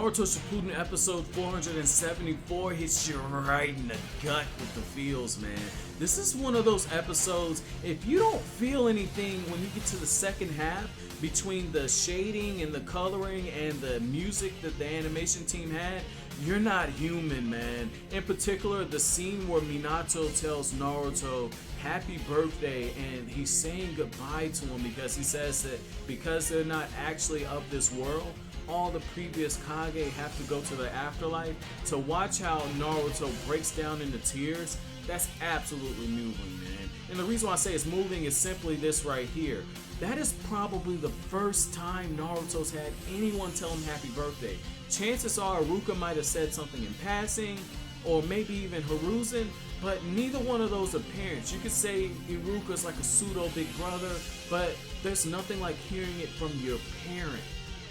Naruto Shippuden episode 474 hits you right in the gut with the feels, man. This is one of those episodes, if you don't feel anything when you get to the second half, between the shading and the coloring and the music that the animation team had, you're not human, man. In particular, the scene where Minato tells Naruto happy birthday and he's saying goodbye to him because he says that because they're not actually of this world, all the previous Kage have to go to the afterlife. To watch how Naruto breaks down into tears, that's absolutely moving, man. And the reason why I say it's moving is simply this right here. That is probably the first time Naruto's had anyone tell him happy birthday. Chances are Iruka might have said something in passing, or maybe even Hiruzen, but neither one of those are parents. You could say Iruka's like a pseudo big brother, but there's nothing like hearing it from your parent.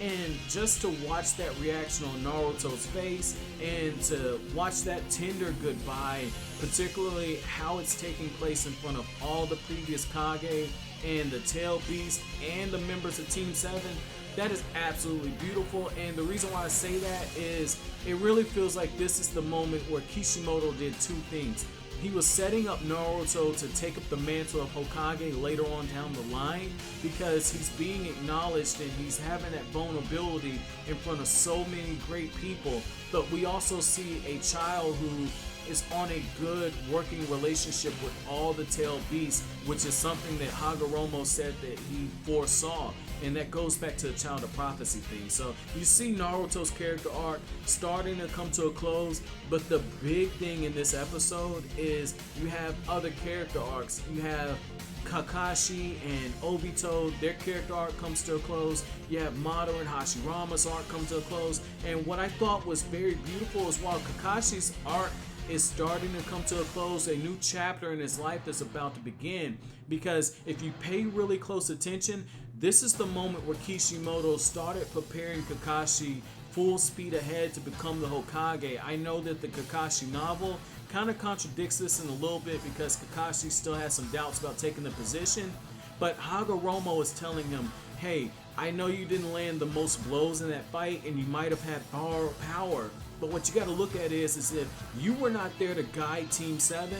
And just to watch that reaction on Naruto's face and to watch that tender goodbye, particularly how it's taking place in front of all the previous Kage and the Tail Beast and the members of Team 7, that is absolutely beautiful. And the reason why I say that is it really feels like this is the moment where Kishimoto did two things. He was setting up Naruto to take up the mantle of Hokage later on down the line because he's being acknowledged and he's having that vulnerability in front of so many great people. But we also see a child who is on a good working relationship with all the Tail Beasts, which is something that Hagoromo said that he foresaw. And that goes back to the Child of Prophecy thing. So you see Naruto's character arc starting to come to a close, but the big thing in this episode is you have other character arcs. You have Kakashi and Obito, their character arc comes to a close. You have Madara and Hashirama's arc come to a close. And what I thought was very beautiful is while Kakashi's arc is starting to come to a close, a new chapter in his life is about to begin. Because if you pay really close attention, this is the moment where Kishimoto started preparing Kakashi full speed ahead to become the Hokage. I know that the Kakashi novel kind of contradicts this in a little bit because Kakashi still has some doubts about taking the position, but Hagoromo is telling him, hey, I know you didn't land the most blows in that fight and you might have had borrowed power, but what you got to look at is if you were not there to guide Team 7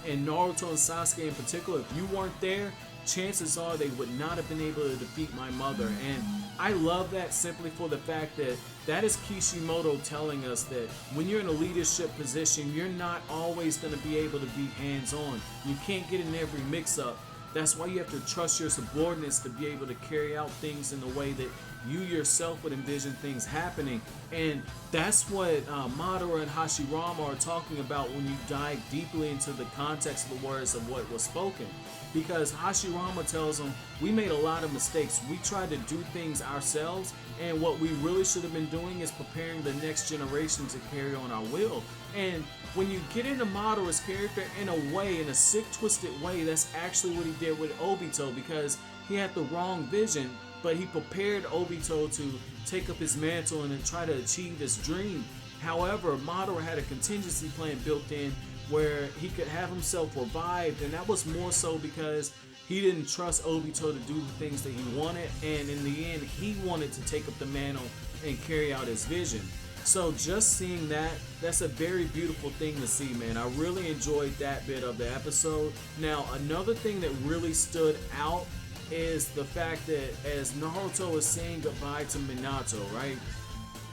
and Naruto and Sasuke in particular, if you weren't there, chances are they would not have been able to defeat my mother. And I love that simply for the fact that that is Kishimoto telling us that when you're in a leadership position, you're not always going to be able to be hands-on. You can't get in every mix-up. That's why you have to trust your subordinates to be able to carry out things in the way that you yourself would envision things happening. And that's what Madara and Hashirama are talking about when you dive deeply into the context of the words of what was spoken. Because Hashirama tells them, we made a lot of mistakes. We tried to do things ourselves, and what we really should have been doing is preparing the next generation to carry on our will. And when you get into Madara's character, in a way, in a sick, twisted way, that's actually what he did with Obito, because he had the wrong vision, but he prepared Obito to take up his mantle and then try to achieve his dream. However, Madara had a contingency plan built in where he could have himself revived, and that was more so because he didn't trust Obito to do the things that he wanted, and in the end he wanted to take up the mantle and carry out his vision. So just seeing that, that's a very beautiful thing to see, man. I really enjoyed that bit of the episode. Now, another thing that really stood out is the fact that as Naruto is saying goodbye to Minato, right?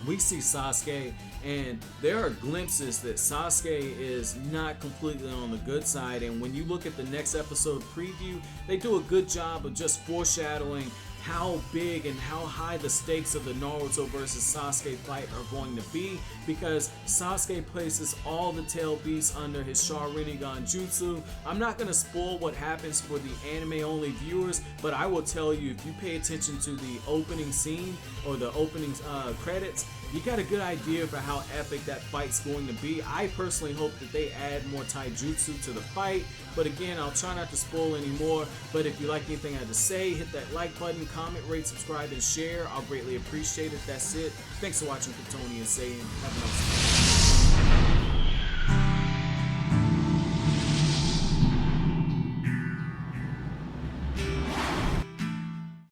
We see Sasuke, and there are glimpses that Sasuke is not completely on the good side. And when you look at the next episode preview, they do a good job of just foreshadowing how big and how high the stakes of the Naruto versus Sasuke fight are going to be, because Sasuke places all the Tail Beasts under his Sharingan Jutsu. I'm not going to spoil what happens for the anime only viewers, but I will tell you, if you pay attention to the opening scene or the opening credits, you got a good idea for how epic that fight's going to be. I personally hope that they add more taijutsu to the fight, but again, I'll try not to spoil any more. But if you like anything I had to say, hit that like button, comment, rate, subscribe, and share. I'll greatly appreciate it. That's it. Thanks for watching Tony and saying have a nice day.